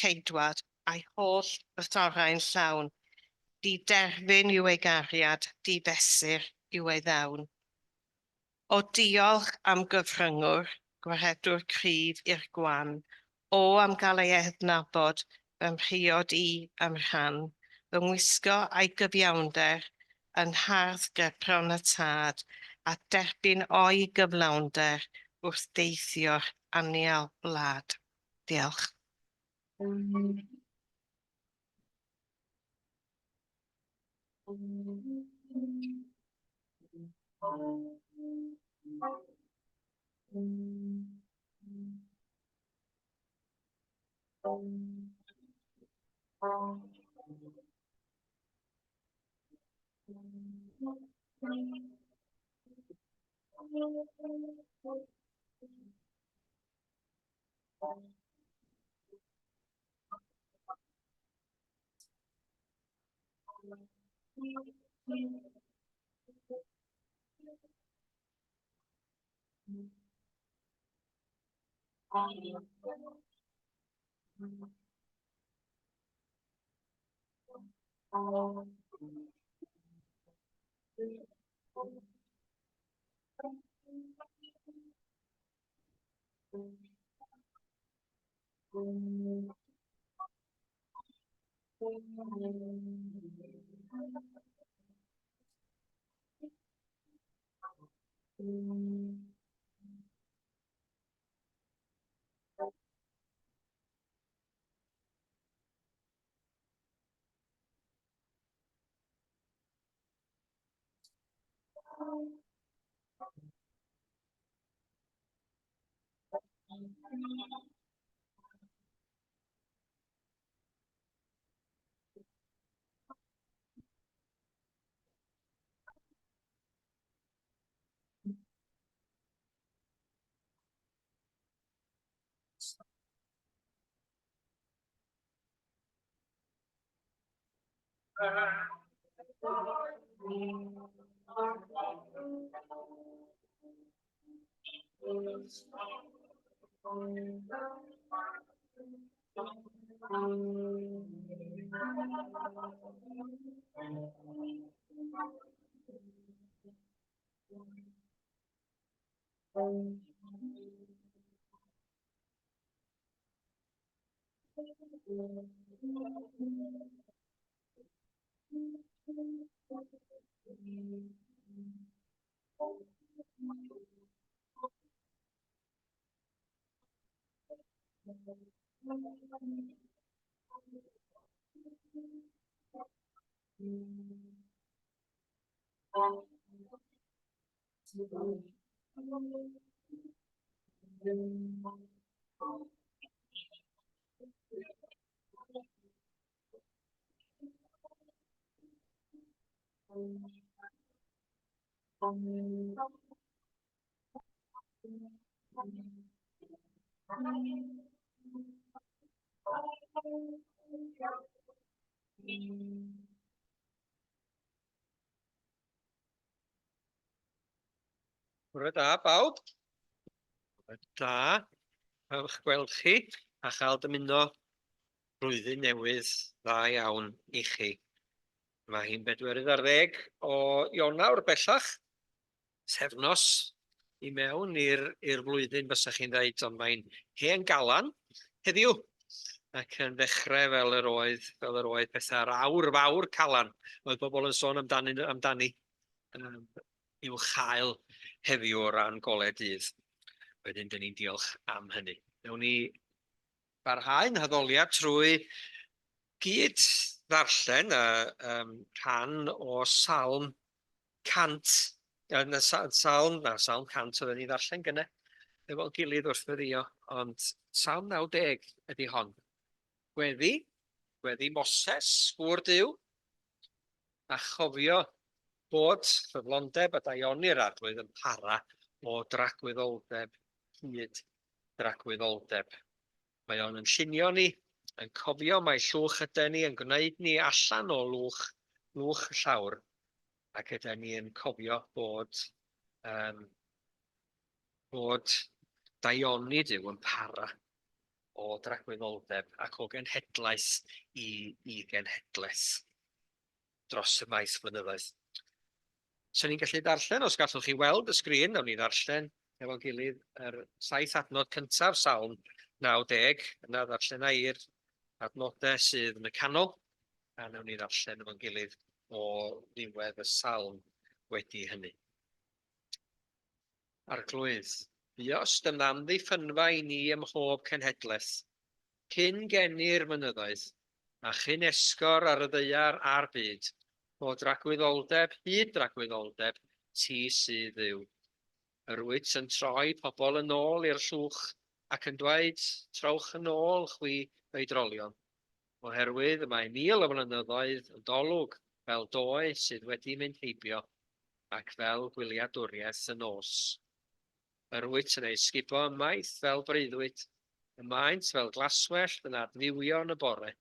ceidwad a'i holl ystorau'n llawn. Di-derfyn yw ei gariad, di-fesur yw ei ddawn. O diolch am gyfryngwr, gwaredwr cryf i'r gwan. O am gael ei adnabod, fy mhriod i am rhan. Fy ngwisgo a'i gyfiawnder yn hardd gepron y tad, a derbyn o'i gyflawnder wrth deithio'r anial wlad. Diolch. Bore da, bawb. Bore da. Falch gweld chi a chael dymuno blwyddyn newydd dda iawn i chi. Mae hi'n 40 o Ionawr bellach, sefnos i mewn i'r flwyddyn bysach chi'n dweud, ond mae'n hen galan heddiw ac yn dechrau fel yr oedd Bethesda'r awr fawr calan. Oedd bobl yn sôn amdani i'w chael heddiw o ran golau dydd. Wedyn, dyn ni'n diolch am hynny. Newn ni barhau'n haddoliad trwy gyd ddarllen rhan o salm 100. Salm 100 oedden ni ddarllen gyne. Efo'n gilydd wrth fyddio, ond salm 90 ydy hon. Gweddi Moses, sgwr Duw, a chofio bod ffyddlondeb a daioni'r arglwydd yn para o dragwyddoldeb hyd dragwyddoldeb. Mae o'n yn llunio ni, yn cofio mae llwch yden ni, yn gwneud ni allan o lwch y llawr, ac yden ni yn cofio bod daioni Duw yn para o dragwyddoldeb ac o genhedlaeth i genhedlaeth dros y maes blynyddoedd. So ni'n gallu darllen, os gallwch chi weld y sgrin, nawn ni darllen efo'n gilydd yr 7 adnod cyntaf Salm 90, yna ddarllena i'r adnodau sydd yn y canol, a nawn ni ddarllen efo'n gilydd o ddiwedd y Salm wedi hynny. Arglwydd, buost ymddamddi ffynfa i ni ym mhob cenhedlaeth, cyn gennu'r mynyddoedd, a chyn esgor ar y ddeiar a'r byd, o dragwyddoldeb hyd dragwyddoldeb ti sydd yw. Yr wyt yn troi pobl yn ôl i'r llwch ac yn dweud trowch yn ôl chwi oedrolion. Oherwydd y mae 1000 o flynyddoedd yn dolwg fel doe sydd wedi mynd heibio ac fel gwyliadwriaeth y nos. Yr wyt yn ei sgubo ymaith fel breuddwyd, y maent fel glaswellt yn adfywio yn y bore,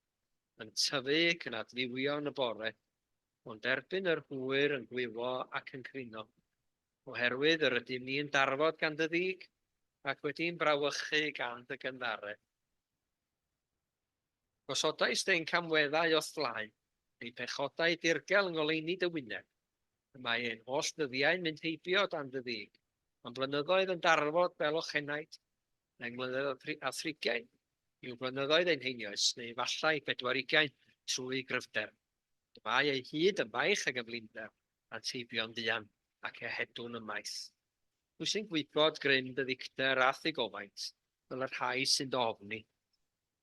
yn tyfu ac yn adfywio yn y bore, ond erbyn yr hwyr yn gwywo ac yn crino, oherwydd yr ydym ni'n darfod gan dy ddig, ac wedi'n brawychu gan dy gyndarau. Gosodais dein camweddau o'th flaen, neu pechodau dirgel yng ngoleuni dy wyneb. Y mae ein holl dyddiau'n mynd heibio dan dy ddig, ond blynyddoedd yn darfod fel o'chenaid, neu'n blynyddoedd a 30 yw blynyddoedd ein heinios, neu fallai 40 trwy gryfder. Y mae ei hyd yn baich ag ymlinder, a'n teibio'n ddian ac ehedwn y maith. Pwy sy'n gwybod gryn dy ddicter a thigofaint, fel y rhai sy'n dofni.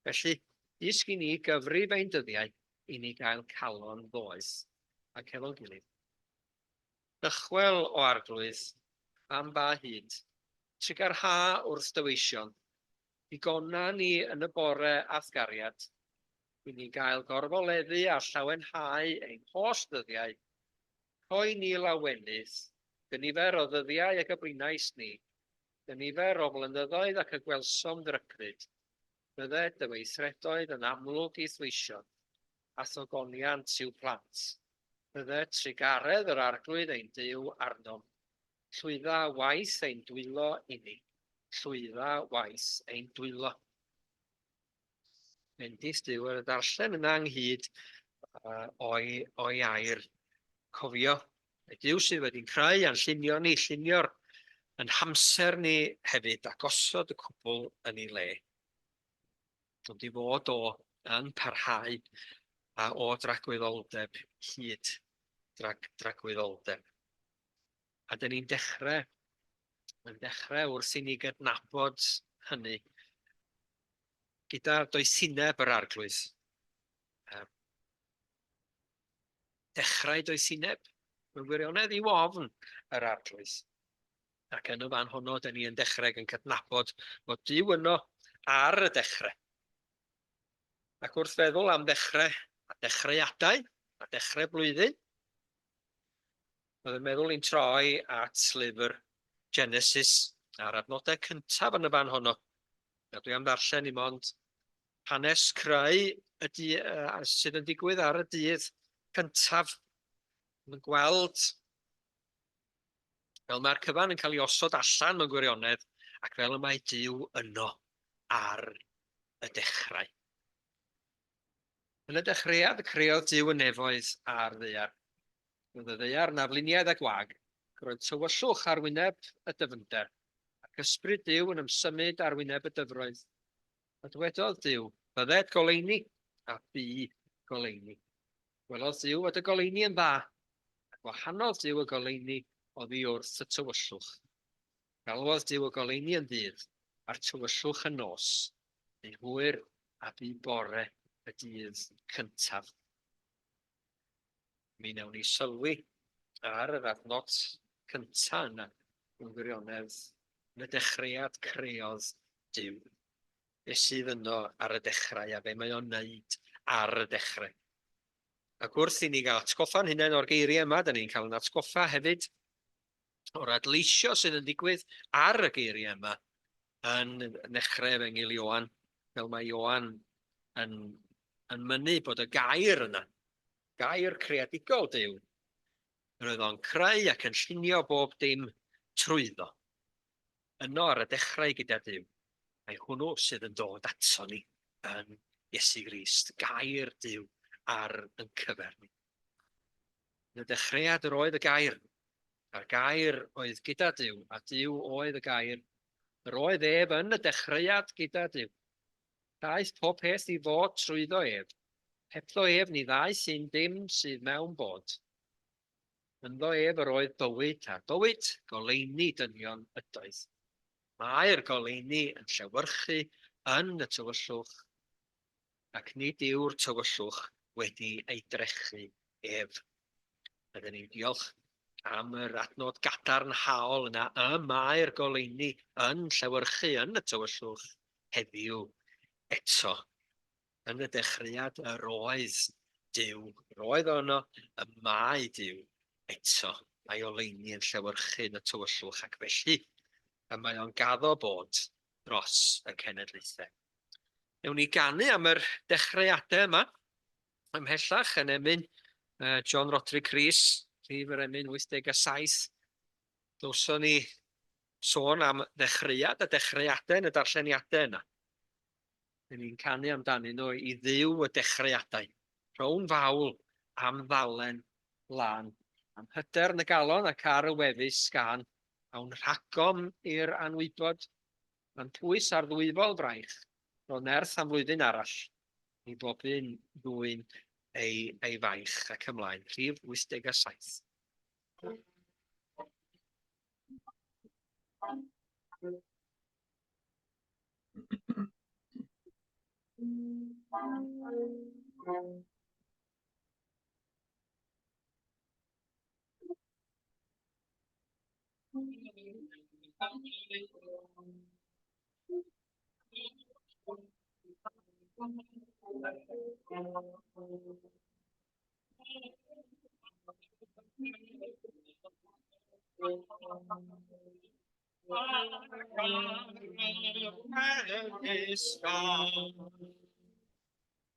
Felly, disg i ni gyfri fe'n dyddiau i ni gael calon ddoes, ac efo'n gilydd. Dychwel o arglwydd, am ba hyd, trigarha wrth dyweision, digona ni yn y bore athgariad, i ni gael gorfoleddu a llawenhau ein holl ddyddiau, rhoi ni lawenydd, gynifer o ddyddiau ac y brinais ni, gynifer o flynyddoedd ac y gwelsom ddrycryd, bydde dy weithredoedd yn amlwg i ddweisio, a thogoniant i'w plant, bydde trigaredd yr arglwydd ein Duw arnom, llwydda waith ein dwylo i ni, llwydda waith ein dwylo. Bendith Duw ar y darllen yna ynghyd o'i air. Cofio, y Duw sydd wedi'n creu a'n llunio ni, llunio'r yn hamser ni hefyd a gosod y cwbl yn ei le. Ond i fod o yn parhau a o dragwyddoldeb hyd dragwyddoldeb. A dyn ni'n dechrau wrth i ni gydnabod hynny gyda doethineb yr arglwydd. Dechrau doethineb, mewn gwirionedd i ofn yr arglwydd. Ac yn y fan honno, dyn ni yn dechrau yn cydnabod bod Duw yno ar y dechrau. Ac wrth feddwl am dechrau, a dechreuadau, a dechrau blwyddyn, byddai'n meddwl i'n troi at lyfr Genesis a'r adnodau cyntaf yn y fan honno. A dwi am ddarllen i mond hanes creu sydd yn digwydd ar y dydd cyntaf. Yn gweld fel mae'r cyfan yn cael ei osod allan mewn gwirionedd ac fel y mae Duw yno ar y dechrau. Yn y dechreuad, creodd Duw y nefoedd a'r ddaear. Roedd y ddaear na fliniad a gwag, roedd tywyllwch ar wyneb y dyfnder, ac ysbryd Duw yn ymsymud ar wyneb y dyfroedd. A dywedodd Duw, bydded goleuni a bu goleuni. Gwelodd Duw fod y goleuni yn dda, ac wahanol Duw y goleuni oddi wrth y tywyllwch. Galwodd Duw y goleuni yn ddydd, a'r tywyllwch yn nos, neu hwyr a bu bore y dydd cyntaf. Mi wnawn ni sylwi ar yr adnod cyntaf yna yn gwirionedd yn y dechreuad creodd Duw. Be sydd yno ar y dechrau a be mae o'n wneud ar y dechrau. Ac wrth i ni gael atgoffa'n hunain o'r geiriau yma, da ni'n cael yn atgoffa hefyd o'r adleisio sydd yn digwydd ar y geiriau yma yn nechrau Efengil Ioan, fel mae Ioan yn mynnu bod y gair yna, gair creadigol Duw, roedd o'n creu ac yn llunio bob dim trwyddo. Yno ar y dechrau gyda Duw. Mae hwnnw sydd yn dod ato ni yn Iesu Grist, gair Duw ar yn cyfer ni. Yn y dechreuad yr oedd y gair, a'r gair oedd gyda Duw, a Duw oedd y gair. Yr oedd ef yn y dechreuad gyda Duw. Daeth pob peth i fod trwyddo ef. Hebddo ef ni ddau sy'n dim sydd mewn bod. Ynddo ef yr oedd bywyd, a bywyd goleini dynion ydoedd. Mae'r goleini yn llewyrchu yn y tywyllwch, ac nid yw'r tywyllwch wedi ei drechu ef. Ydyn ni'n diolch am yr adnod gadarnhaol yna, y mae'r goleini yn llewyrchu yn y tywyllwch heddiw eto. Yn y dechreuad yr oedd Duw, yr oedd ono, y mae Duw eto. Mae oleini yn llewyrchu yn y tywyllwch, ac felly a mae o'n gaddo bod dros y cenedlaethau. Ewn ni ganu am yr dechreuadau yma, ymhellach yn emyn John Roderick Rhys, rhif yr emyn 87. Dylswn ni sôn am dechreuad a dechreuadau yn y darlleniadau yna. Ni'n canu amdanyn nhw i Dduw y dechreuadau. Rhown fawl am ddalen lan. Am hyder yn y galon ac ar y wefus gan. Awn rhagom i'r anwybod. A'n pwys ar ddwyfol fraich. Ro'n nerth am flwyddyn arall. I bob un ddwy'n ei faich ac ymlaen. Rhif 87.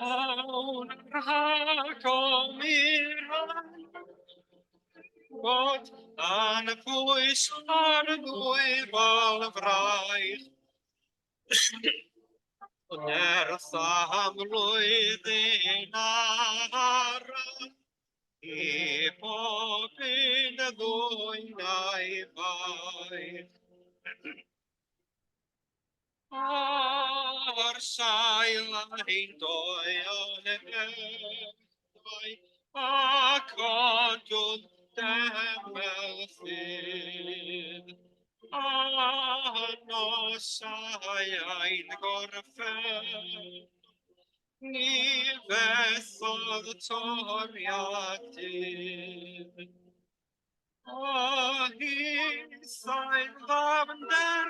Awn rhagom i'r bod yn y pwys ar y ddwyfol fraich. Nerth am flwyddyn arall, i bob un y ddwy'n ei faich. Ar sail ein doi o'n efallai, ac odwn demel ffydd. A nosau ein gorffen, ni fethodd toriadydd. A hithau'n ddafnder,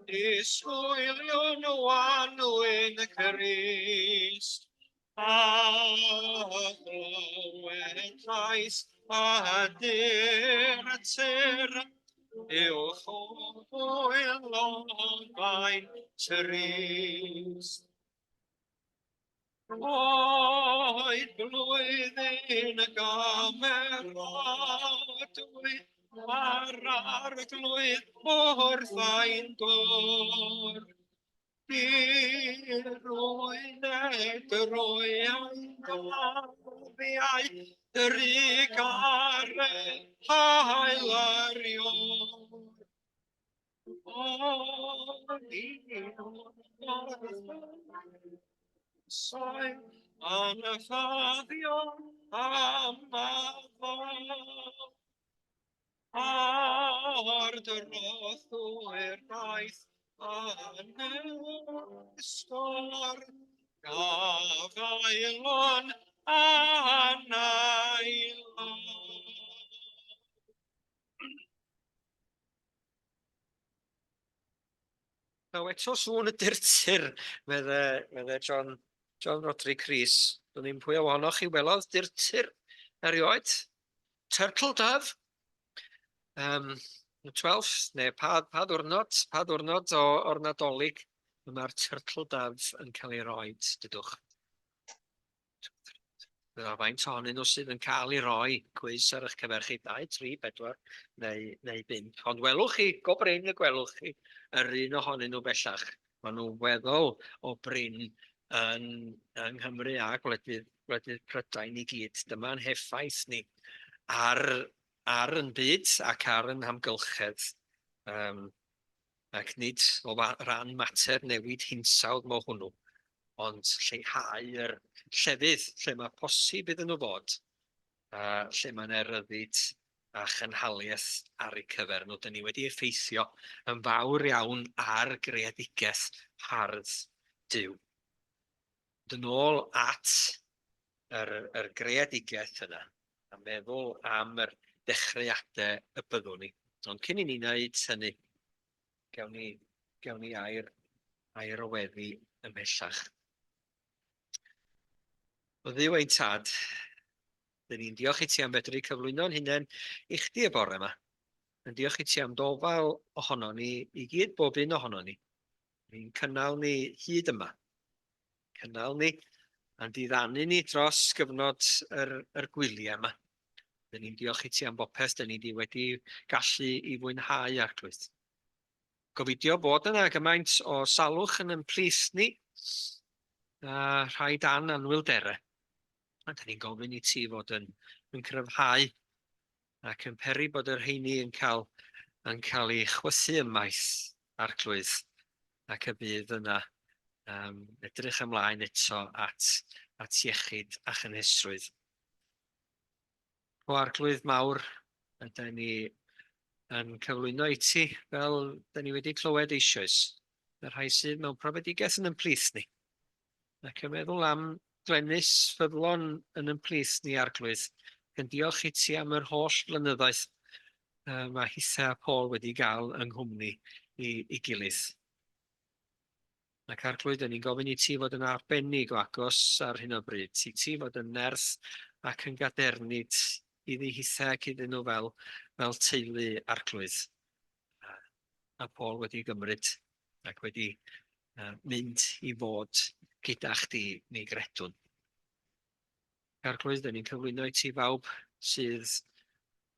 disgwylio nhw anwyn y Crist, a glywed llais a dir y tyr, uwch hwyl ofain trist. Oed blwyddyn y gamerodwy, ar arglwydd wrth ein dor. Dirwyn drwy ein gofiau, drig ar hael ar ior. Soen anffaddio am afon, ar drothwyr daeth anysgor, gafaelon anailon. Naw eto sŵn y dirtir, medde John Roderick Rhys. Do'n i'n pwy o ohonoch chi welodd dirtir erioed. Turtle dove. Y 12th, neu pa ddwrnod o'r Nadolig mae'r turtle dove yn cael ei roed, dydwch. Byddai faint ohonyn nhw sydd yn cael ei roi cwys ar eich cyfer chi 2, 3, 4 neu 5. Ond welwch chi, go brin y gwelwch chi, yr un ohonyn nhw bellach. Maen nhw weddol o brin yng Nghymru a gwledydd Prydain i gyd. Dyma'n heffaith ni ar yn byd ac ar yn hamgylchedd. Ac nid o ran mater newid hinsawdd mo hwnnw, ond lleihau yr llefydd lle mae posib iddyn nhw fod, lle mae'n eryddid a chynhaliaeth ar eu cyfer nhw. Dyn ni wedi effeithio yn fawr iawn ar greadigaeth hardd Duw. Dyn ôl at yr greadigaeth yna, a meddwl am yr dechreuadau y byddwn ni. Ond cyn i ni wneud hynny, gawn ni air o weddi ymhellach. O Dduw ein tad, dyn ni'n diolch i ti am fedru cyflwyno'n hunain i chdi y bore yma. Yn diolch i ti am dofal ohono ni, i gyd bob un ohono ni. Ni'n cynnal ni hyd yma. Cynnal ni a'n diddannu ni dros gyfnod yr gwyliau yma. Dyn ni'n diolch i ti am bopeth dyn ni wedi gallu i fwynhau arglwydd. Gofidio bod yna gymaint o salwch yn plith ni, rhai dan anwylderau. A dyn ni'n gofyn i ti fod yn cryfhau ac yn peri bod yr rheini yn cael ei chwythu ymaith arglwydd ac y bydd yna edrych ymlaen eto at iechyd a chynhesrwydd. O arglwydd mawr, ydyn ni yn cyflwyno i ti fel dyn ni wedi clywed eisoes. Y rhai sydd mewn profedigaeth yn plith ni. Ac yn meddwl am glenus ffyddlon yn plith ni arglwydd. Yn diolch i ti am yr holl blynyddoedd mae Hitha a Paul wedi gael yng nghwmni i gilydd. Ac arglwydd, ni'n gofyn i ti fod yn arbennig o agos ar hyn o bryd. I ti fod yn nerth ac yn gadernid iddi Hitha ac iddyn nhw fel teulu arglwydd. A Paul wedi gymryd ac wedi mynd i fod gyda chdi ni gredwn. Arglwydd, ni'n cyflwyno i ti bawb sydd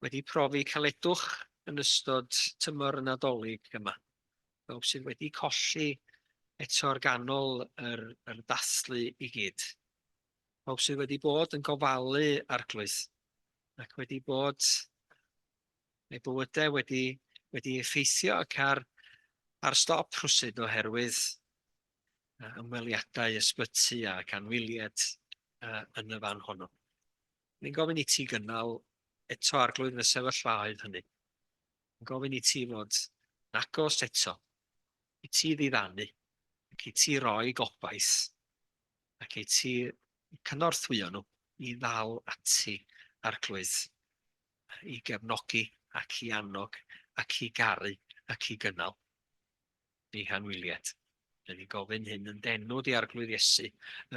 wedi profi caledwch yn ystod tymor y Nadolig yma. Bawb sydd wedi colli eto ar ganol yr dathlu i gyd. Bawb sydd wedi bod yn gofalu arglwydd ac wedi bod neu bywydau wedi effeithio ac ar stop rhwsyd oherwydd ymweliadau ysbyty ac anwyliad yn y fan honno. Ni'n gofyn i ti gynnal eto arglwydd yn y sefyllfaoedd hynny. Ni'n gofyn i ti fod yn agos eto, i ti ddiddannu, ac i ti roi gobaith, ac i ti cynorthwyo nhw i ddal ati arglwydd, i gefnogi ac i annog ac i garu ac i gynnal i hanwyliad. Dyn ni'n gofyn hyn yn denwd i arglwydd Iesu,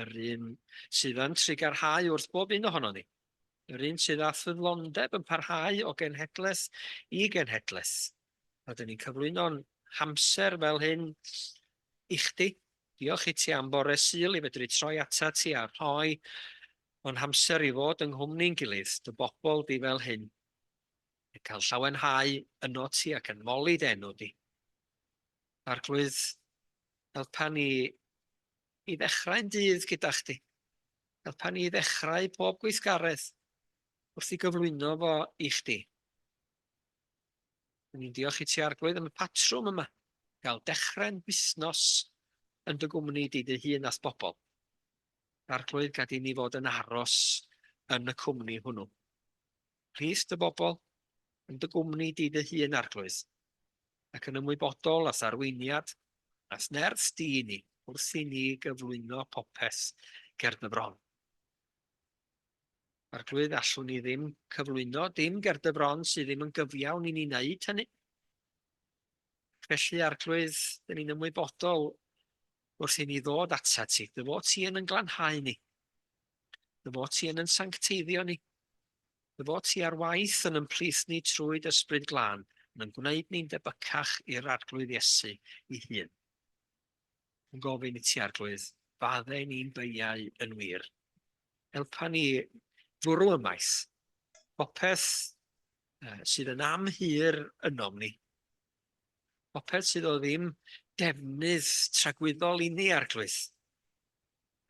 yr un sydd yn trigarhau wrth bob un ohono ni. Yr un sydd â ffyddlondeb yn parhau o genhedlaeth i genhedlaeth. A dyn ni'n cyflwyno'n hamser fel hyn i chdi. Diolch i ti am bore Sul i fedru troi ata ti a rhoi o'n hamser i fod yng nghwmni'n gilydd, dy bobl di fel hyn. I cael llawenhau yno ti ac yn moli denw di. Arglwydd, helpa ni i ddechrau'n dydd gyda chdi. Helpa ni i ddechrau pob gweithgaredd wrth i gyflwyno fo i chdi. Ni'n diolch i ti arglwydd am y patrwm yma. Gael dechrau'n busnos yn dy gwmni di dy hun ath bobl. Arglwydd gad i ni fod yn aros yn y cwmni hwnnw. Rhys dy bobl yn dy gwmni di dy hun arglwydd. Ac yn ymwybodol as arweiniad, as nerth di ni, wrth i ni gyflwyno popeth ger dy bron. Arglwydd, allwn ni ddim cyflwyno dim ger dy bron sydd ddim yn gyfiawn i ni wneud hynny. Felly, arglwydd, dyn ni'n ymwybodol wrth i ni ddod ata ti. Dy fod ti yn glanhau ni. Dy fod ti yn sancteiddio ni. Dy fod ti ar waith yn plith ni trwy ysbryd glân, yn gwneud ni'n debycach i'r arglwydd Iesu i hun. Yn gofyn i ti arglwydd, faddau ni'n beiau yn wir. helpa ni fwrw y maes. Popeth sydd yn amhir ynom ni. Popeth sydd o ddim defnydd tragwyddol i ni arglwydd.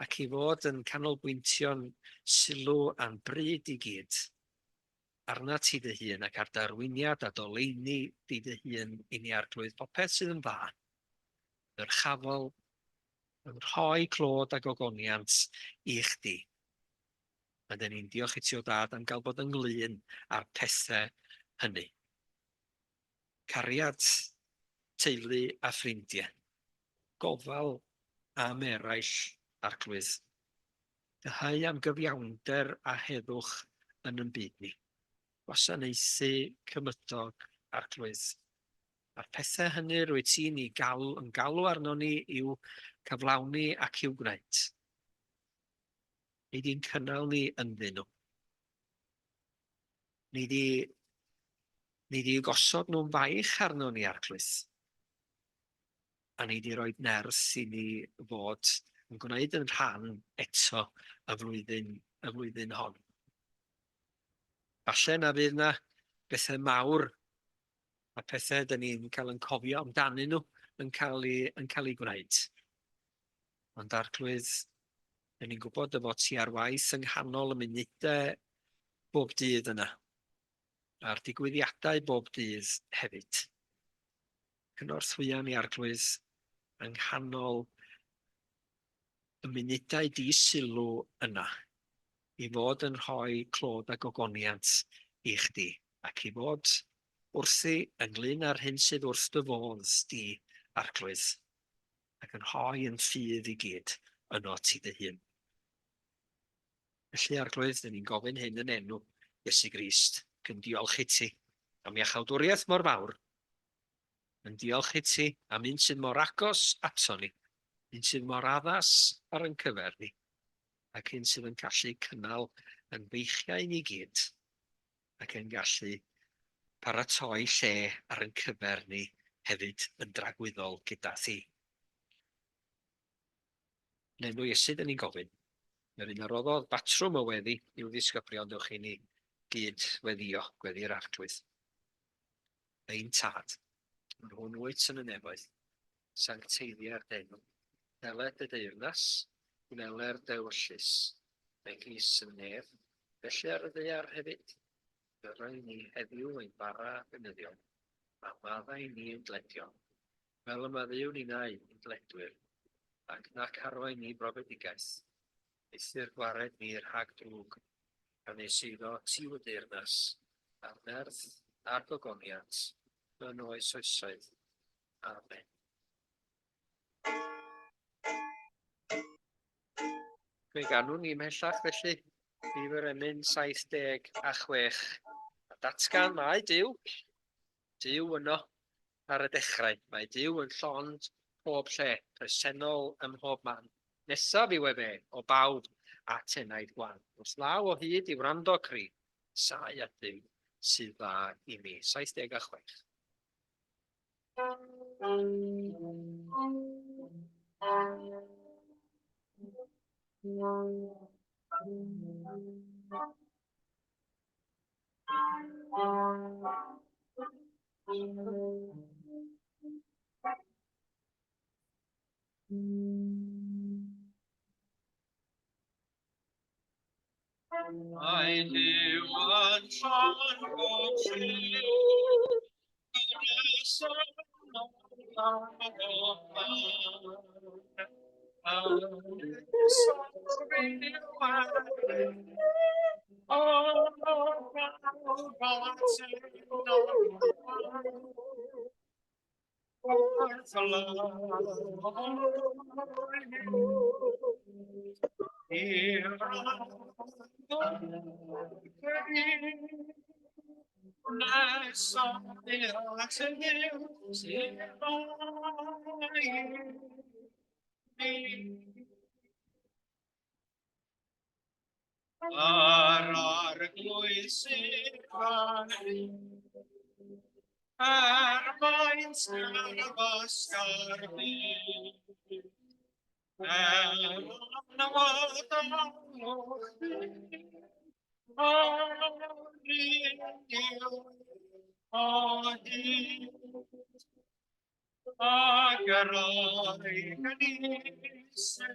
Ac i fod yn canolbwyntio'n sylw a'n bryd i gyd. Arna ti dy hun ac ar dy arweiniad a doleini di dy hun i ni arglwydd. Popeth sydd yn dda. Yr chafol yn rhoi clod a gogoniant i chdi. A dyn ni'n diolch i ti o dad am gael bod ynglyn â'r pethau hynny. Cariad, teulu a ffrindiau. Gofal am eraill arglwydd. Dyhau am gyfiawnder a heddwch yn yn byd ni. Gwasanaethu cymydog arglwydd. A'r pethau hynny rwy ti'n yn galw arno ni i'w cyflawni ac i'w gwneud. Ni di'n cynnal ni ynddyn nhw. Ni di gosod nhw'n faich arno ni arglwydd. A ni di roi ners i ni fod yn gwneud yn rhan eto y flwyddyn hon. Falle na fydd na bethau mawr a pethau dyn ni'n cael yn cofio amdanyn nhw yn cael ei gwneud. Ond arglwydd, dyn ni'n gwybod y fod ti ar waith yng nghanol y munudau bob dydd yna. A'r digwyddiadau bob dydd hefyd. Cynorthwya ni arglwydd yng nghanol y munudau di-sylw yna. I fod yn rhoi clod a gogoniant i chdi. Ac i fod wrthi ynglyn â'r hyn sydd wrth dy fodd di arglwydd. Ac yn rhoi yn ffydd i gyd yno ti dy hun. Felly arglwydd, dyn ni'n gofyn hyn yn enw Iesu Grist. Ac yn diolch i ti am iachawdwriaeth mor fawr. Yn diolch i ti am un sydd mor agos ato ni. Un sydd mor addas ar yn cyfer ni. Ac un sydd yn gallu cynnal yn feichiau ni gyd. Ac yn gallu paratoi lle ar yn cyfer ni hefyd yn dragwyddol gyda thi. Yn enw Iesu dyn ni'n gofyn. Yr un roddodd batrwm o weddi i'w ddisgyblion dewch i ni gyd weddio, gweddi'r arglwydd. Ein tad, yn hwn wyt yn y nefoedd, sancteiddiau'r denw, neled y deyrnas, gwnele'r dewyllus, neu gys yn nef, felly ar y ddaear hefyd, gyrra ni heddiw ein bara gynyddion, a maddau ni yn gledio, fel y maddiw ni'n ei yn gledwyr, ac nac arwain ni brofedigaeth, eithyr gwared ni'r rhag drwg, a nes iddo tiw y deyrnas, a'r nerth a'r gogoniant, yn oes oesoedd. Amen. Fe ganwn ni mhellach felly, nifer emyn 76. A datgan mae Duw yno ar y dechrau. Mae Duw yn llond pob lle, presennol ym mhob man. Nesaf yw fe o bawb at enaid gwan. Wrth law o hyd i wrando cri, sai at Duw sydd dda i mi. 76. Mae Duw yn llond bob lliw, Ar arglwydd sy'n faru, ar maint garfas garfi, newod alwch Ac yr oed gynnysu,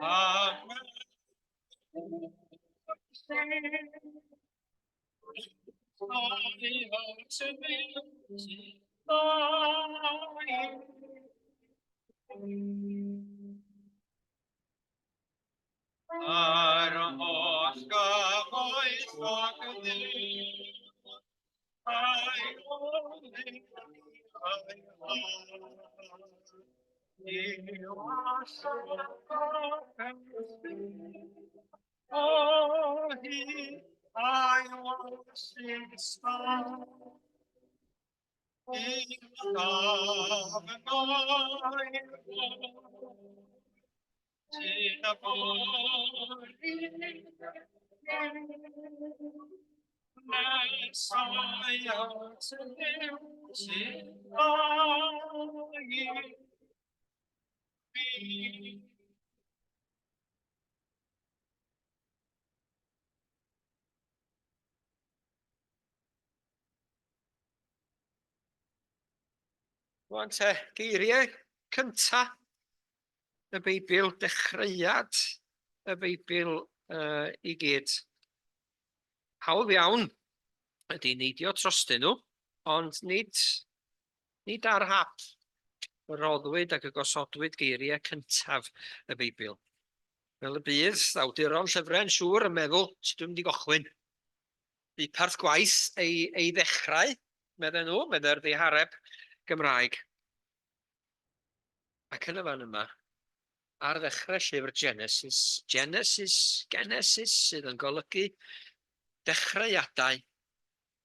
ac ar holl gyfoeth o gydydd, ai oli, ai yw asol o hi, ai wasig star. Rwan te, geiriau cynta y Beibl, dechreuad y Beibl i gyd. Hawdd iawn ydy neidio trostyn nhw, ond nid ar hap y roddwyd ac y gosodwyd geiriau cyntaf y Beibl. Fel y bydd, awduron llyfrau'n siŵr yn meddwl, sut dwi'n mynd i gochwyn. Bu parth gwaith ei ddechrau, medden nhw, medde'r ddihareb Gymraeg. Ac yn y fan yma, ar ddechrau llyfr Genesis, sydd yn golygu dechreuadau,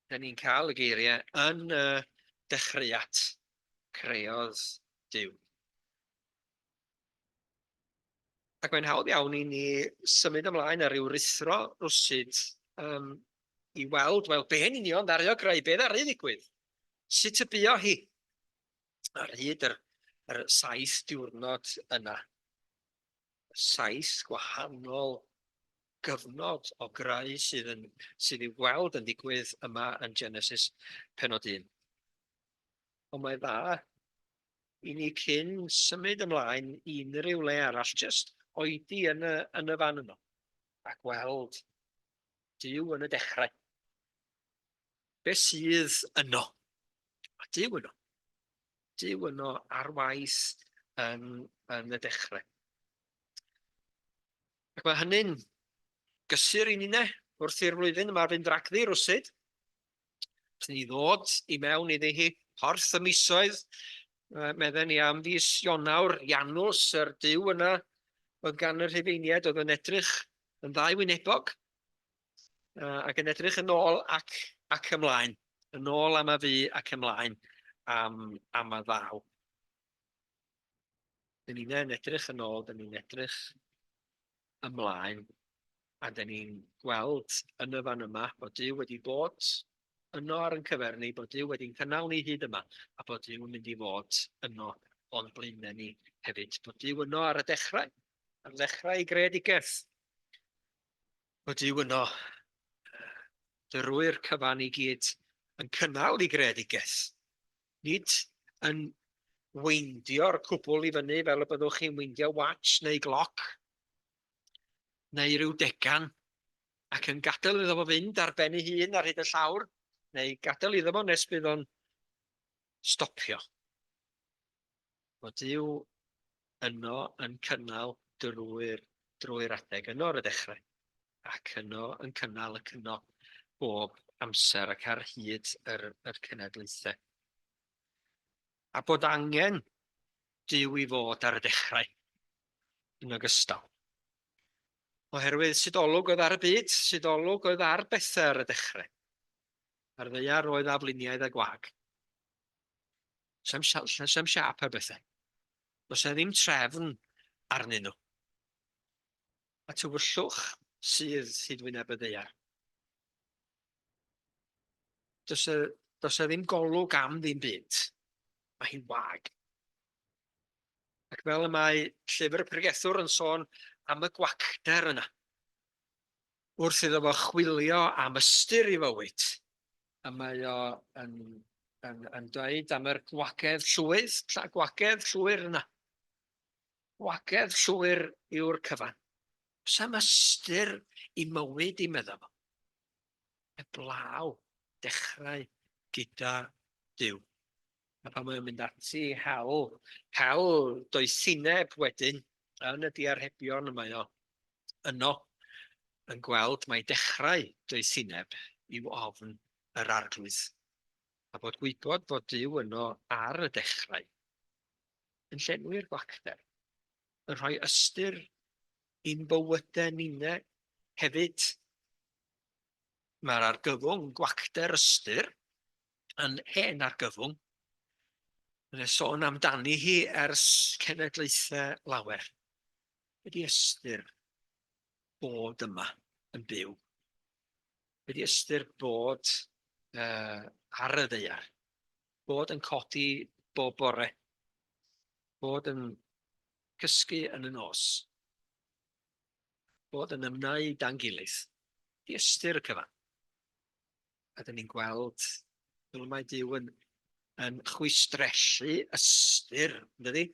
da ni'n cael y geiriau yn y dechreuad, creuodd Duw. Ac mae'n hawdd iawn i ni symud ymlaen ar ryw rithro rwsyd i weld, wel, be yn union ddario greu, be ddaru ddigwydd? Sut y buo hi? Ar hyd yr 7 diwrnod yna. 7 gwahanol gyfnod o greu sydd i'w gweld yn digwydd yma yn Genesis pennod 1. Ond mae dda i ni cyn symud ymlaen i unrhyw le arall, just oedi yn y fan yno, a gweld Duw yn y dechrau. Be sydd yno? A Duw yno. Duw yno ar waith yn y dechrau. Ac mae hynny'n gysur i ni ne, wrth i'r flwyddyn yma fynd ragddi rwsyd. Os ni ddod i mewn iddi hi porth y misoedd, medden ni am fis Ionawr, Janws, yr Duw yna, oedd gan yr Rhufeiniaid, oedd yn edrych yn ddau wynebog, ac yn edrych yn ôl ac ymlaen, yn ôl am y fu ac ymlaen am y ddaw. Dyn ni'n edrych yn ôl, dyn ni'n edrych ymlaen, a dyn ni'n gweld yn y fan yma bod Duw wedi bod yno ar yn cyfernu, bod Duw wedi'n cynnal ni hyd yma, a bod Duw yn mynd i fod yno o'n blaenau ni hefyd. Bod Duw yno ar y dechrau i greadigaeth. Bod Duw yno drwy'r cyfan i gyd yn cynnal i greadigaeth. Nid yn weindio'r cwbl i fyny fel y byddwch chi'n weindio watch neu gloc, neu ryw degan, ac yn gadael iddo fo fynd ar ben ei hun ar hyd y llawr, neu gadael iddo fo nes bydd o'n stopio. Bod Duw yno yn cynnal drwy'r adeg, yno ar y dechrau, ac yno yn cynnal y cyno bob amser ac ar hyd yr cenedlaethau. A bod angen Duw i fod ar y dechrau yn ogystal. Oherwydd sudolwg oedd ar y byd, sudolwg oedd ar Bethau ar y dechrau. Ar ddeiar oedd afluniau a gwag. Sem siap ar Bethau. Does e ddim trefn arnyn nhw. A tywyllwch sydd hyd wyneb y ddeiar. Does e ddim golwg am ddim byd. Mae hi'n wag. Ac fel y mae llyfr y pregethwr yn sôn am y gwacder yna. wrth iddo fo chwilio am ystyr I fywyd. A mae o yn dweud am yr gwagedd llwydd, gwagedd llwyr yna. Gwagedd llwyr yw'r cyfan. Sam ystyr I mywyd I meddwl fo. Heblaw dechrau gyda Duw. A pan mae'n mynd ati hawl doesineb wedyn yn y diarhebion mae o yno yn gweld mae dechrau doesineb i'w ofn yr arglwydd. A bod gwybod fod Duw yno ar y dechrau yn llenwi'r gwacder, yn rhoi ystyr i'n bywydau ninnau hefyd. Mae'r argyfwng gwacder ystyr yn hen argyfwng yn sôn amdani hi ers cenedlaethau lawer. Ydy ystyr bod yma yn byw. Ydy ystyr bod ar y ddaear. Bod yn codi bob bore. Bod yn cysgu yn y nos. Bod yn emynau dan gilydd. Ydy ystyr y cyfan. A dyn ni'n gweld fel mae Duw yn chwistresu ystyr, ynddi?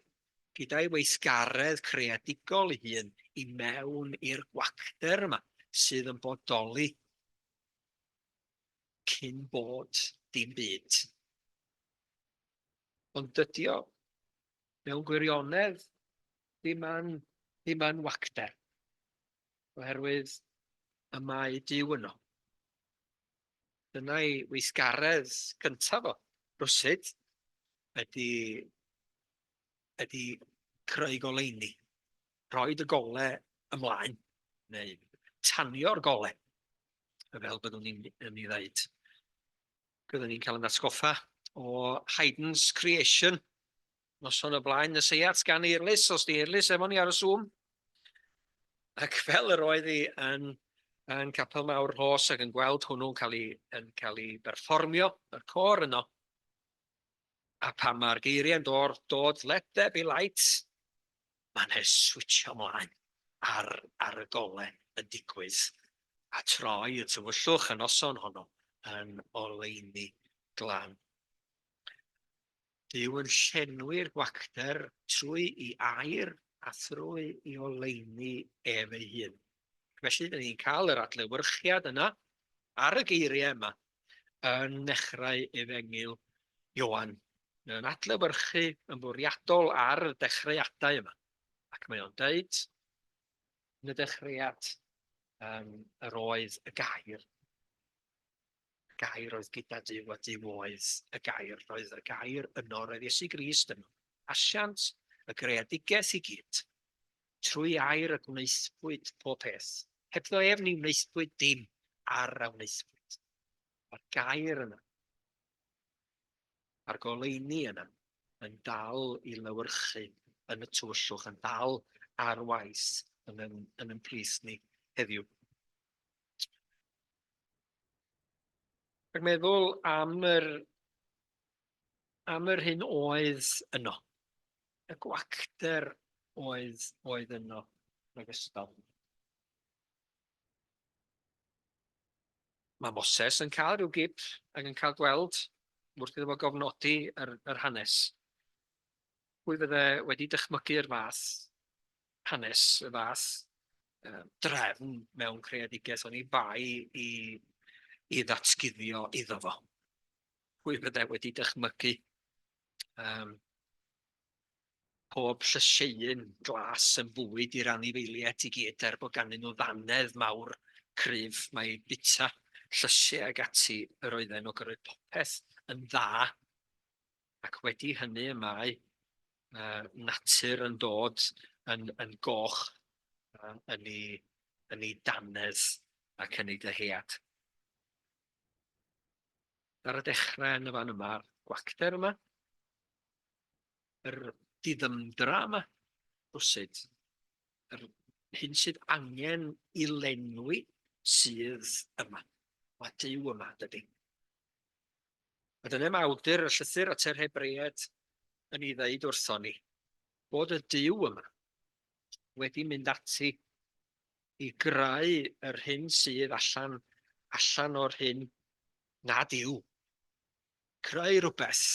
Gyda'i weithgaredd creadigol I hun I mewn i'r gwacder yma sydd yn bodoli cyn bod dim byd. Ond dydi o mewn gwirionedd ddim yn wacder. Oherwydd y mae Duw yno. Dyna'i weithgaredd cyntaf o. Rwsyd ydy creu goleuni. Rhoid y gole ymlaen. Neu tanio'r gole. Fel byddwn ni'n ei ddeud. Byddwn ni'n cael yn atgoffa o Haydn's Creation. Noson o blaen y seiat gan Eirlys, os di Eirlys efo ni ar y Zoom. Ac fel yr oedd hi yn Capel Mawr Rhos ac yn gweld hwnnw'n cael ei berfformio, yr cor yno. A pan mae'r geiriau'n dod let there be light, mae'n switcho ymlaen ar y gole yn digwydd. A troi y tywyllwch y noson honno yn oleuni glan. Duw yn llenwi'r gwacder trwy I air a thrwy I oleuni ef ei hun. Felly, dyn ni'n cael yr adlewyrchiad yna ar y geiriau yma yn dechrau Efengil Ioan. Yn adlewyrchu yn bwriadol ar y dechreuadau yma. Ac mae o'n deud yn y dechreuad yr oedd y gair. Y gair oedd gyda Duw a Duw oedd y gair. Roedd y gair yno, roedd Iesu Grist yno. Asiant y greadigaeth I gyd. Trwy air y gwneithbwyd pob peth. Hebddo ef ni wneithbwyd dim ar a wneithbwyd. Mae'r gair yna. A'r goleuni yna yn dal I lewyrchu yn y tywyllwch, yn dal ar waith yn plith ni heddiw. Ac meddwl am yr hyn oedd yno. Y gwacder oedd yno yn ogystal. Mae Moses yn cael rhyw gip ac yn cael gweld wrth iddo fo gofnodi yr hanes. Pwy fydde wedi dychmygu'r fath hanes, y fath drefn mewn creadigaeth o'n I bai I ddatguddio iddo fo. Pwy fydde wedi dychmygu pob llyseun glas yn bwyd i'r anifeiliaid I gyd bod ganddyn nhw ddanedd mawr cryf, mae bita llysiau ag ati yr oedden o gyrraedd popeth yn dda, ac wedi hynny y mae natur yn dod yn goch yn ei dannedd ac yn ei dyhead. Ar y dechrau yn y fan yma, gwacder yma, yr diddymdra yma, rwsyd, yr hyn sydd angen I lenwi sydd yma. Mae Duw yma, dydy. A dyna mae awdur y llythyr at yr Hebread yn ei ddeud wrthon ni, bod y Duw yma wedi mynd ati i greu yr hyn sydd allan o'r hyn nad yw. Creu rhywbeth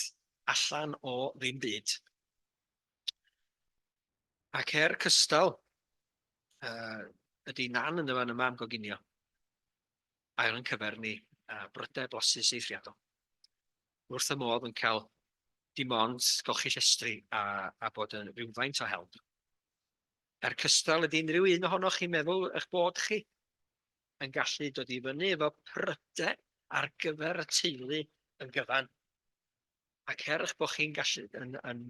allan o ddim byd. Ac cystal, ydy nan yn y fan yma am goginio. Ail yn cyfernu brydau blasus eithriadol. Wrth y modd yn cael dim ond golchi llestri a bod yn rhywfaint o help. Cystal ydy unrhyw un ohonoch chi'n meddwl eich bod chi yn gallu dod i fyny efo prydau ar gyfer y teulu yn gyfan. Ac eich bod chi'n gallu yn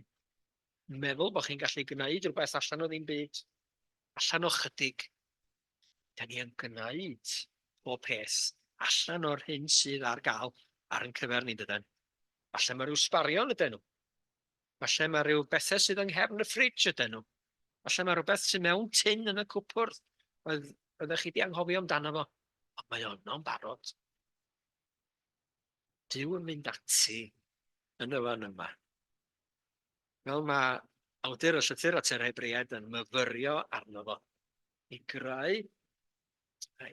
meddwl bod chi'n gallu gwneud rhywbeth allan o ddim byd, allan o chydig, da ni yn gwneud o peth allan o'r hyn sydd ar gael ar yn cyfer ni dydyn. Falle mae rhyw sbarion ydyn nhw. Falle mae rhyw bethau sydd yng nghefn y ffridge ydyn nhw. Falle mae rhywbeth sydd mewn tin yn y cwpwrdd. Oeddech chi di anghofio amdano fo. Ond mae o'n barod. Duw yn mynd ati yn y fan yma. Fel mae awdur y llythyr at yr Hebriaid yn myfyrio arno fo. I greu,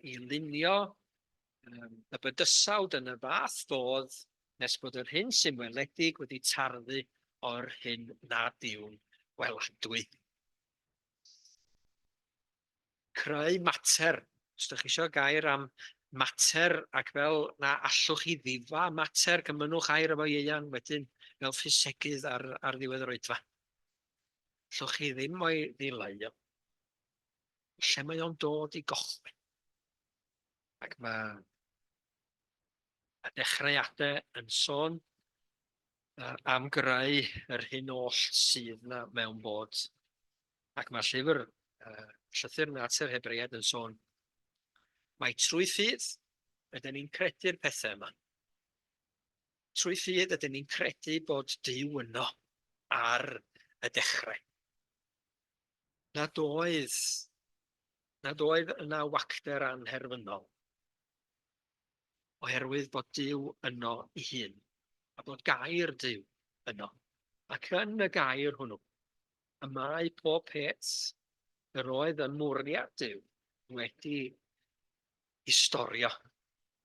i lunio y bydysawd yn y fath fodd nes bod yr hyn sy'n weledig wedi tarddu o'r hyn nad yw'n weladwy. Creu mater. Os ydych chi eisiau gair am mater ac fel na allwch chi ddifa mater, cymynwch air efo ieuan wedyn fel ffisegydd ar ddiwedd yr oedfa. Allwch chi ddim o'i ddileu. Lle mae o'n dod i gochwyn. Ac mae y dechreuadau yn sôn am greu yr hyn oll sydd na mewn bod. Ac mae llyfr llythyr natur Hebriaid yn sôn mai trwy ffydd ydyn ni'n credu'r pethau yma. Trwy ffydd ydyn ni'n credu bod Duw yno ar y dechrau. Nad oedd yna wacter anherfynol. Oherwydd bod Duw yno ei hun, a bod gair Duw yno. Ac yn y gair hwnnw, y mae pob peth yr oedd y mwriad Duw wedi ei storio,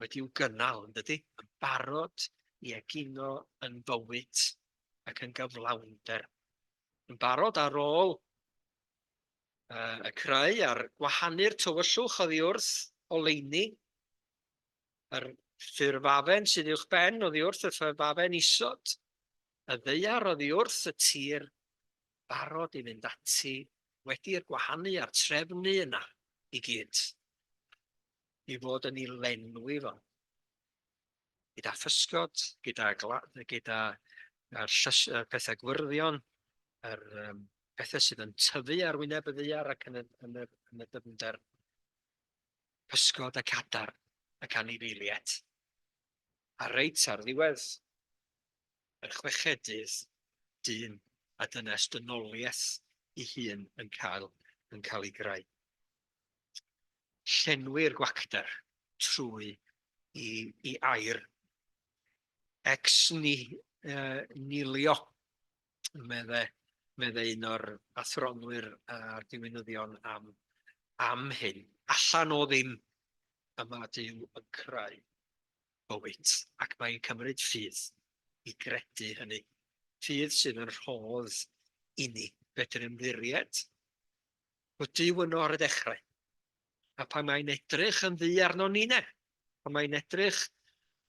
wedi i'w gynnal, yn dydy, yn barod i egino yn fywyd ac yn gyflawnder. Yn barod ar ôl y creu a'r gwahanu'r tywyllwch oddi wrth oleuni, yr ffurfafen sydd uwch ben oddi wrth y ffurfafen isod, y ddeiar oddi wrth y tir, barod i fynd ati wedi'r gwahanu a'r trefnu yna i gyd, i fod yn ei lenwi fo. Gyda physgod, gyda pethau gwrddion, yr pethau sydd yn tyfu ar wyneb y ddeiar ac yn y dyfnder, pysgod ac adar ac anifeiliaid. A reit ar ddiwedd yr chwechedydd dyn a dynes dynoliaeth ei hun yn cael ei greu. Llenwi'r gwacter trwy i air. Ex nihilo, medde un o'r athronwyr a'r diwinyddion am hyn. Allan o ddim yma Duw yn creu bywyd, ac mae'n cymryd ffydd i gredu hynny. Ffydd sydd yn rhodd i ni fedr ymddiried bod Duw yno ar y dechrau. A pan mae'n edrych yn ddi arno ni ne, pan mae'n edrych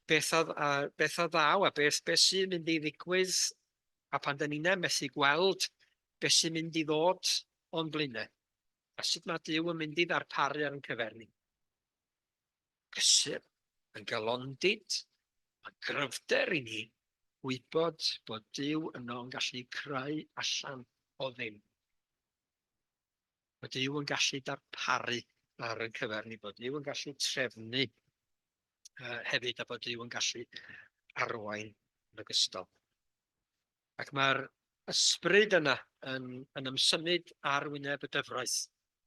beth o ddaw a beth sy'n mynd i ddigwydd, a pan da ni'n methu gweld beth sy'n mynd i ddod o'n blaenau, a sut mae Duw yn mynd i ddarparu ar yn cyferni. Gysur, yn galondid, yn gryfder i ni, gwybod bod Duw yno yn gallu creu allan o ddim. Bod Duw yn gallu darparu ar yn cyferni, bod Duw yn gallu trefnu hefyd, a bod Duw yn gallu arwain yn ogystal. Ac mae'r ysbryd yna yn ymsymud ar wyneb y dyfroedd.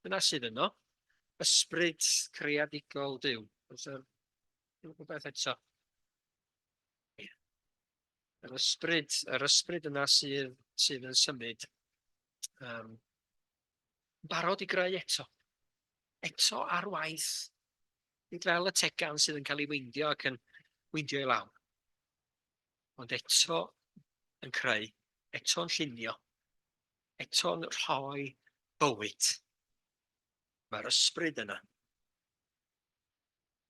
Dyna sydd yno, ysbryd creadigol Duw. Oes rhywbeth eto? Yr ysbryd yna sydd yn symud, barod i greu eto. eto ar waith. Nid fel y tegan sydd yn cael ei weindio ac yn weindio i lawr. Ond eto yn creu, eto'n llunio, eto'n rhoi bywyd. Mae'r ysbryd yna.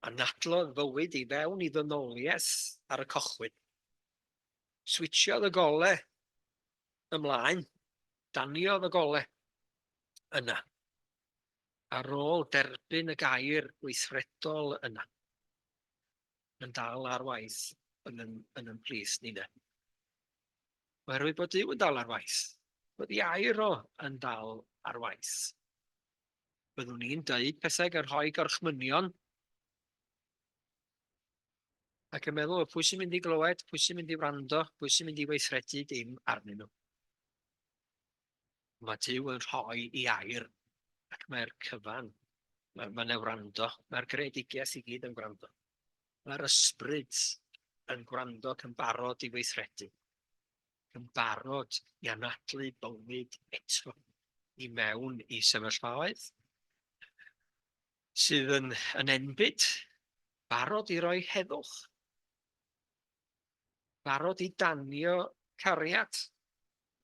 A nadlodd fywyd i fewn i ddynoliaeth ar y cochwyn. Switsiodd y golau ymlaen, daniodd y golau yna. Ar ôl derbyn y gair gweithredol yna. Yn dal ar waith yn yn plith ni ne. Oherwydd bod Duw yn dal ar waith. Bod ei air o yn dal ar waith. Byddwn ni'n dweud pethau gan rhoi gorchmynion. Ac yn meddwl, pwy sy'n mynd i glywed, pwy sy'n mynd i wrando, pwy sy'n mynd i weithredu dim arnyn nhw. Mae Duw yn rhoi ei air ac mae'r cyfan, mae'n wrando, mae'r greadigaeth i gyd yn gwrando. Mae'r ysbryd yn gwrando ac yn barod i weithredu. Yn barod i anadlu bywyd eto i mewn i sefyllfaoedd sydd yn enbyd, barod i roi heddwch, barod i danio cariad,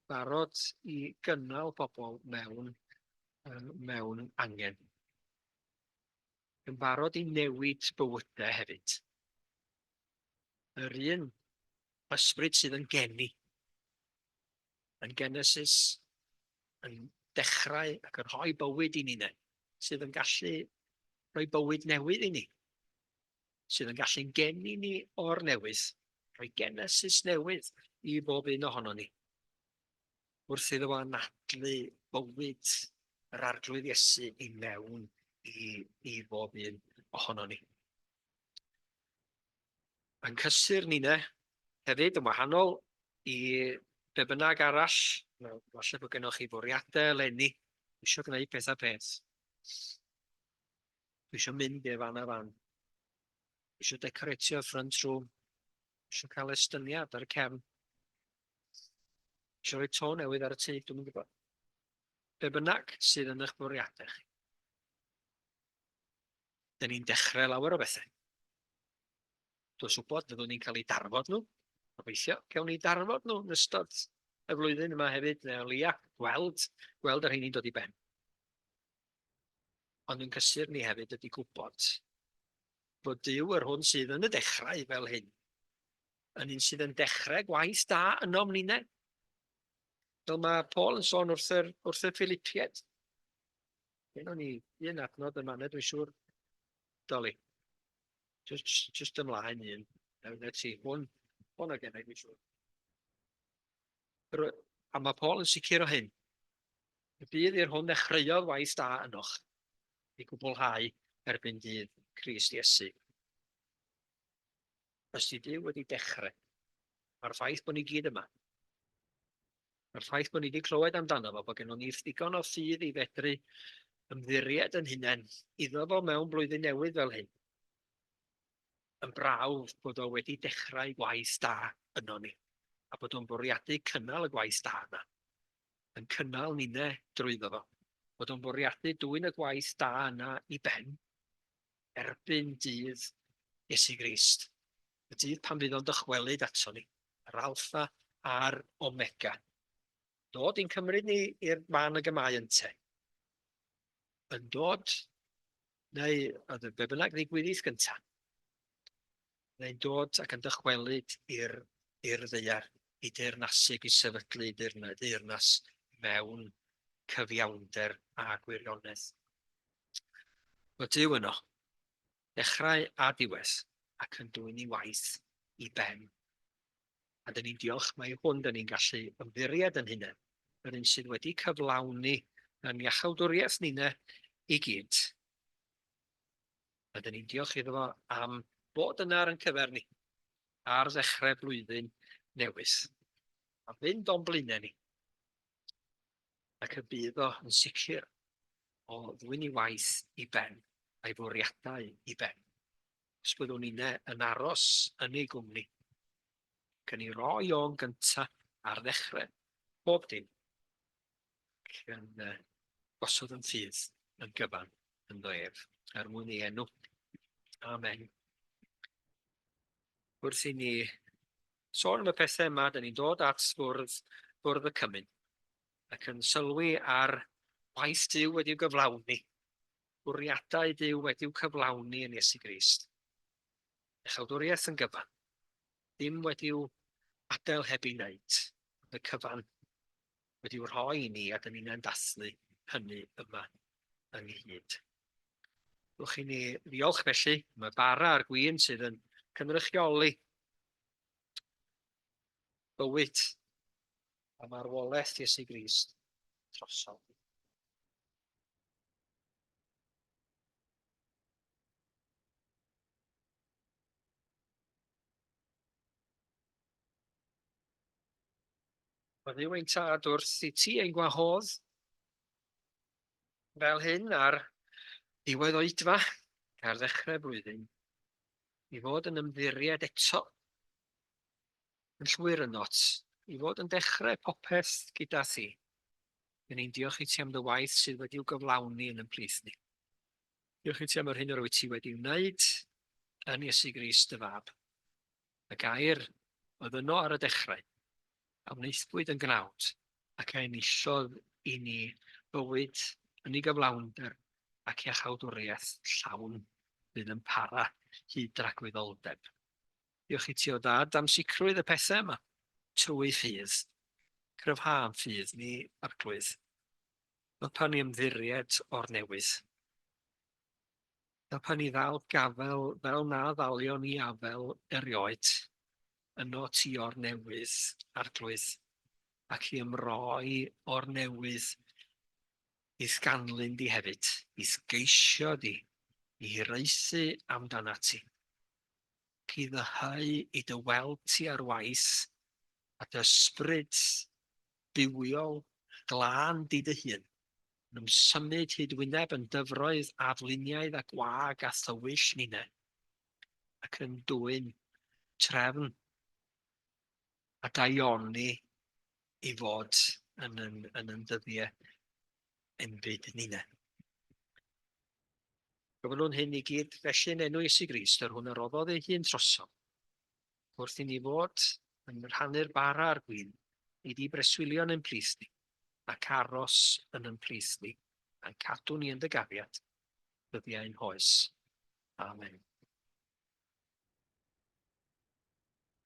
barod i gynnal pobl mewn angen. Yn barod i newid bywydau hefyd. Yr un ysbryd sydd yn geni. Yn Genesis, yn dechrau ac yn rhoi bywyd i ni, sydd yn gallu rhoi bywyd newydd i ni. Sydd yn gallu'n geni ni o'r newydd, rhoi Genesis newydd i bob un ohono ni. Wrth iddo fo anadlu bywyd yr arglwydd Iesu i mewn i bob un ohono ni. Yn cysur ni hefyd yn wahanol i be bynnag arall, falle bod gennych chi fwriadau eleni, dwi eisiau gwneud pethau peth. Dwi eisiau mynd i'r fan a fan. Dwi eisiau decoratio front room. Dwi eisiau cael estyniad ar y cefn. Dwi eisiau rhoi to newydd ar y tŷ, dwi'n gwybod. Be bynnag sydd yn eich bwriadau chi. Dyn ni'n dechrau lawer o bethau. Dwi'n gwybod fyddwn ni'n cael ei darfod nhw. Gobeithio, cawn ni darfod nhw yn ystod y flwyddyn yma hefyd, neu o leia, gweld yr rhain dod i ben. Ond yn cysur ni hefyd ydy gwybod bod Duw yr hwn sydd yn y dechrau fel hyn, yn un sydd yn dechrau gwaith da ynom ni. Fel mae Paul yn sôn wrth y Philippiaid. O'n ni un adnod yn maned, dwi'n siŵr, doli. Just ymlaen un. Hwn ag enau, dwi'n siŵr. A mae Paul yn sicr o hyn. Y bydd i'r hwn dechreuodd waith da ynoch i gwblhau erbyn dydd Crist Iesu. Os di Duw wedi dechrau, mae'r ffaith bod ni gyd yma. Mae'r ffaith bod ni wedi clywed amdano fo, bod gennym ni ddigon o ffydd i fedru ymddiried yn hunain iddo fo mewn blwyddyn newydd fel hyn. Yn brawf bod o wedi dechrau gwaith da yno ni, a bod o'n bwriadu cynnal y gwaith da yna, yn cynnal ninne drwyddo fo, bod o'n bwriadu dwyn y gwaith da yna i ben, erbyn dydd Iesu Grist, y dydd pan fydd o'n dychwelyd ato ni, yr alpha a'r omega. Dod i'n cymryd ni i'r man y gymau ynte. Yn dod, neu be bynnag ddigwyddith gyntaf, neu'n dod ac yn dychwelyd i'r ddaear, i deyrnasig, i sefydlu deyrnas mewn cyfiawnder a gwirionedd. Mae Duw yno, dechrau a diwedd, ac yn dwyn ei waith i ben. A dyn ni'n diolch mae hwn dyn ni'n gallu ymddiried yn hunain, yr un sydd wedi cyflawni yn iachawdwriaeth ni'n i gyd. A dyn ni'n diolch iddo fo am bod yna ar yn cyfer ni, ar ddechrau blwyddyn newydd. A fynd o'n blaenau ni. Ac y bydd o yn sicr o ddwyn ei waith i ben, a'i fwriadau i ben. Os byddwn ni'n yn aros yn ei gwmni, can i roi o'n gyntaf ar ddechrau bob dim, ac yn gosod yn ffydd yn gyfan yn dy ef, er mwyn ei enw. Amen. Wrth i ni sôn am y pethau yma, da ni'n dod at fwrdd y cymun ac yn sylwi ar waith Duw wedi'w gyflawni, bwriadau Duw wedi'w cyflawni yn Iesu Grist. Chawdwriaeth yn gyfan, dim wedi'w adael heb ei wneud, y cyfan wedi'w rhoi i ni a dyn ni'n dathlu hynny yma ynghyd. Rwch i ni ddiolch felly, mae bara a'r gwyn sydd yn cynrychioli bywyd a marwolaeth Iesu Grist drosodd. Mae Dduw ein tad wrth i ti ein gwahodd fel hyn ar ddiwedd oedfa, ar ddechrau blwyddyn, i fod yn ymddiried eto yn llwyr yn not, i fod yn dechrau popeth gyda thi. Yn ein diolch i ti am dy waith sydd wedi'w gyflawni yn plith ni. Diolch i ti am yr hyn o'r wyt ti wedi'w wneud yn Iesu Grist dy fab. Y gair oedd yno ar y dechrau, a wneithbwyd yn gnawd, ac a enillodd i ni bywyd yn ei gyflawnder ac i achawdwriaeth llawn fydd yn para hyd ragwyddoldeb. Diolch i ti o dad am sicrwydd y pethau yma, trwy ffydd, cryfhau'n ffydd ni arglwydd. Fel pan ni ymddiried o'r newydd. Fel pan ni ddal gafel fel na ddalio ni afel erioed, yno ti o'r newydd arglwydd, ac i ymroi o'r newydd i sganlun di hefyd, i sgeisio di, i hiraethu amdana ti. Ac i ddyhau i dy weld ti ar waith, a dy ysbryd bywiol glân di dy hun, yn ymsymud hyd wyneb yn dyfroedd afluniaidd a gwag a thywyll ninau, ac yn dwyn trefn a daioni i fod yn yn dyddiau enbyd ninau. Gofynwn hyn i gyd felly yn enw Iesu Grist ar hwn a roddodd ei hun troso, wrth i ni fod yn rhannu'r bara a'r gwyn, i di breswylio yn plith ni, ac aros yn plith ni, a'n cadw ni yn dy gafiad, dyddiau ein hoes. Amen.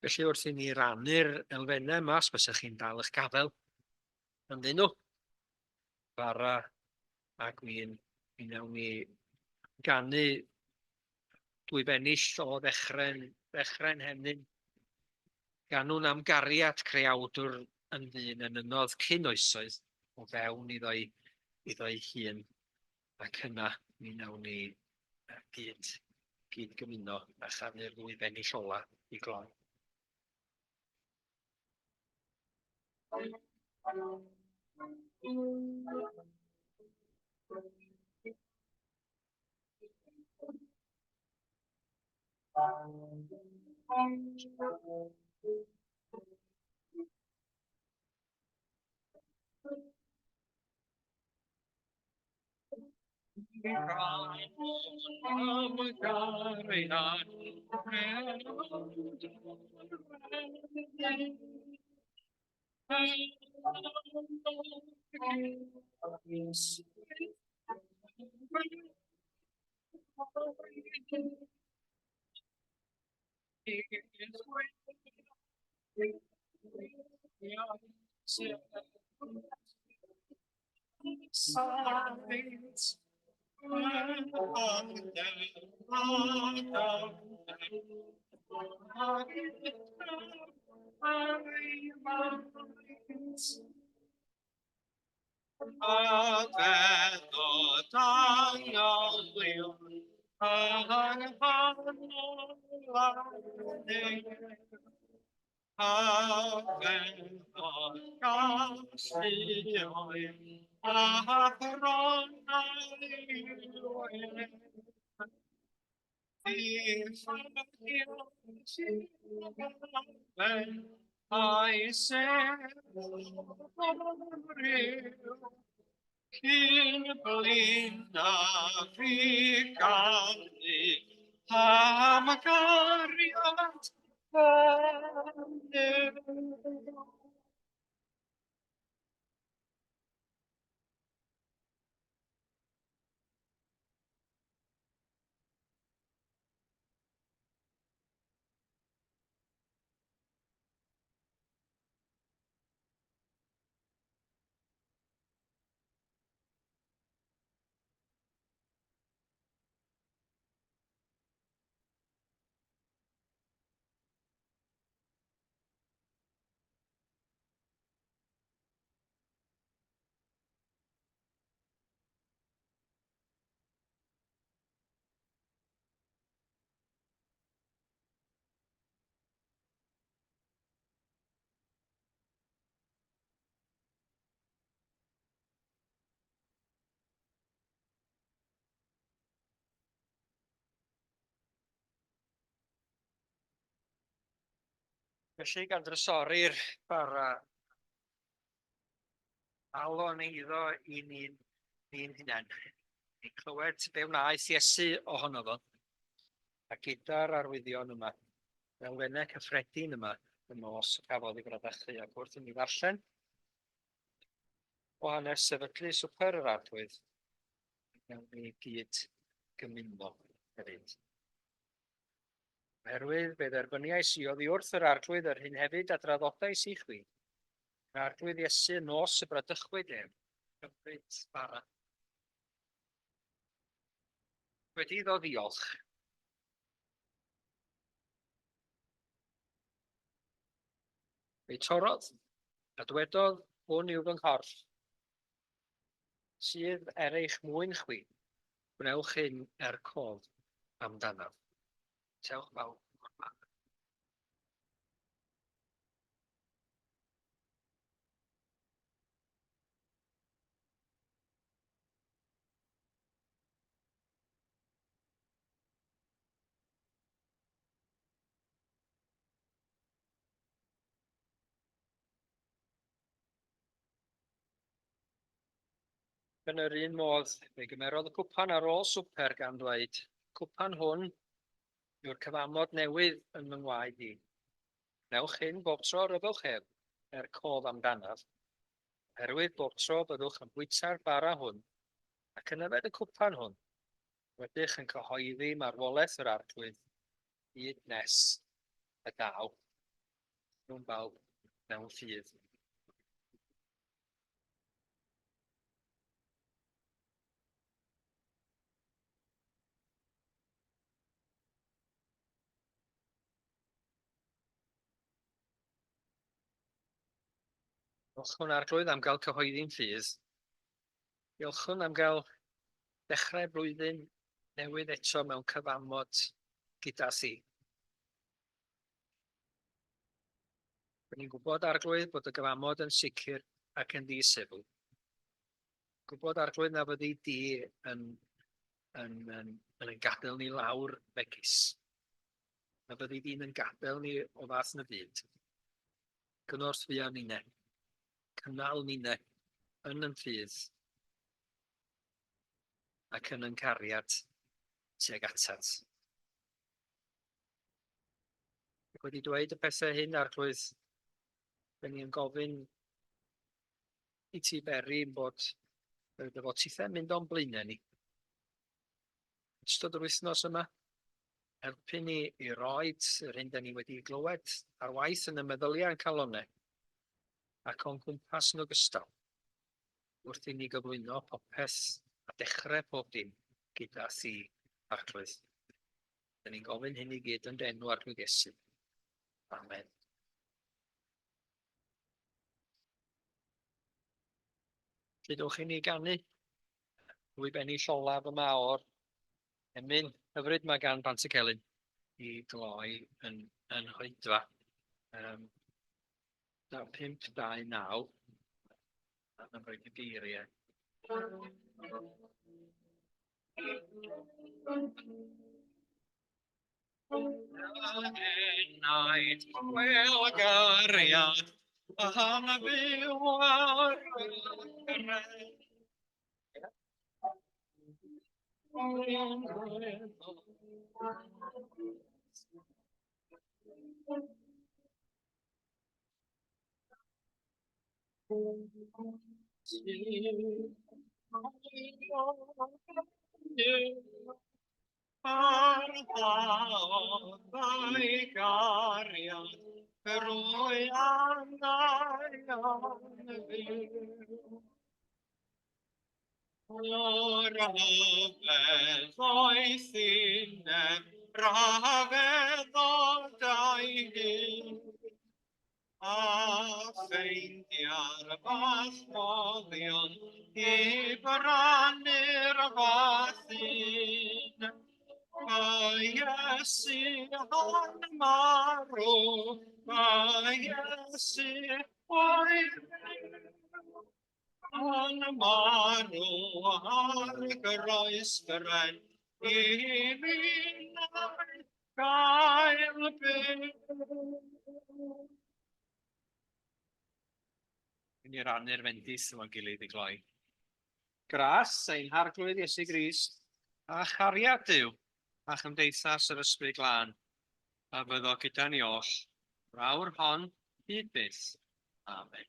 Felly wrth i ni rannu'r elfennau yma, os bysach chi'n dal eich gafel, ynddyn nhw, bara a gwyn, mi wnawn ni ganu dwy bennill o ddechrau'n henyn, ganwn am gariad creawdwr yn ddyn yn ynodd cyn oesoedd o fewn iddo'i hun, ac yna mi wnawn ni gyd gymuno a chanu'r ddwy bennill ola i gloi. Cyn blin a fi ganddi, am y gariad fyny. Felly, gan drysori'r bara, alon eiddo i ni'n hunain. Ni'n clywed be wnaeth Iesu ohono fo. A gyda'r arwyddion yma, elfennau cyffredin yma, y nos cafodd ei graddachu. Ac wrth i ni ddarllen o hanes sefydlu swper yr arglwydd, gawn ni gyd gymuno hefyd. Oherwydd fe dderbyniais i oddi wrth yr arglwydd yr hyn hefyd a draddodais i chwi. Yr arglwydd Iesu nos y bradychwyd ef, hyfryd bara. Wedi iddo ddiolch. Fe torodd a dwedodd hwn yw fy nghorff, sydd eich mwyn chwi. Gwnewch hyn cof amdano. Diolch fawr. Yn yr un modd, fe gymerodd y cwpan ar ôl swper gan dweud, cwpan hwn yw'r cyfamod newydd yn fy ngwaed i. Wnewch hyn bob tro ryfwch ef cof amdanaf, oherwydd bob tro byddwch yn bwyta'r bara hwn, ac yn yfed y cwpan hwn, wedych yn cyhoeddi marwolaeth yr arglwydd, hyd nes y daw. Nhw'n bawb mewn ffydd. Diolchwn arglwydd am gael cyhoeddi'n ffydd. Diolchwn am gael dechrau blwyddyn newydd eto mewn cyfamod gyda thi. Ni'n gwybod arglwydd bod y gyfamod yn sicr ac yn ddisifl. Gwybod arglwydd na fyddi di yn gadael ni lawr megis. Na fyddi di'n yn gadael ni o fath na byd. Gynorth fuan ninne. Cynnal ninne yn ffydd ac yn cariad tuag atat. Ac wedi dweud y pethau hyn arglwydd, fe ni'n gofyn i ti Beri bod fo tithau mynd o'n blaenau ni. Ystod yr wythnos yma, helpu ni i roed yr hyn da ni wedi glywed ar waith yn y meddyliau yn calonau ac o'n gwmpas yn ogystal, wrth i ni gyflwyno popeth a dechrau pob dim gyda thi arglwydd. Da ni'n gofyn hyn i gyd yn enw arglwydd Iesu. Amen. Llydwch i ni ganu dwy benni llolaf yma o'r emyn hyfryd mae gan Bant y Celyn i gloi yn hoedfa. 529 yn rhoi y geiriau. Naid wel gariad a hana fyw ar Arddau gariad, creu anau fyw. O'r hyfedd oes uneb, rafedd o dau hyn. A ffeindia'r fatholion I brannu'r fathyn. Mae Iesu yn marw, mae Iesu oedd yn marw ar groes bren I mi gael byw. Ni rannu'r fendith yma'n gilydd I gloi. Gras ein harglwydd Iesu Grist, a chariad Duw, a chymdeithas yr ysbryd glân, a fyddo gyda ni oll, rawr hon hyd byth. Amen.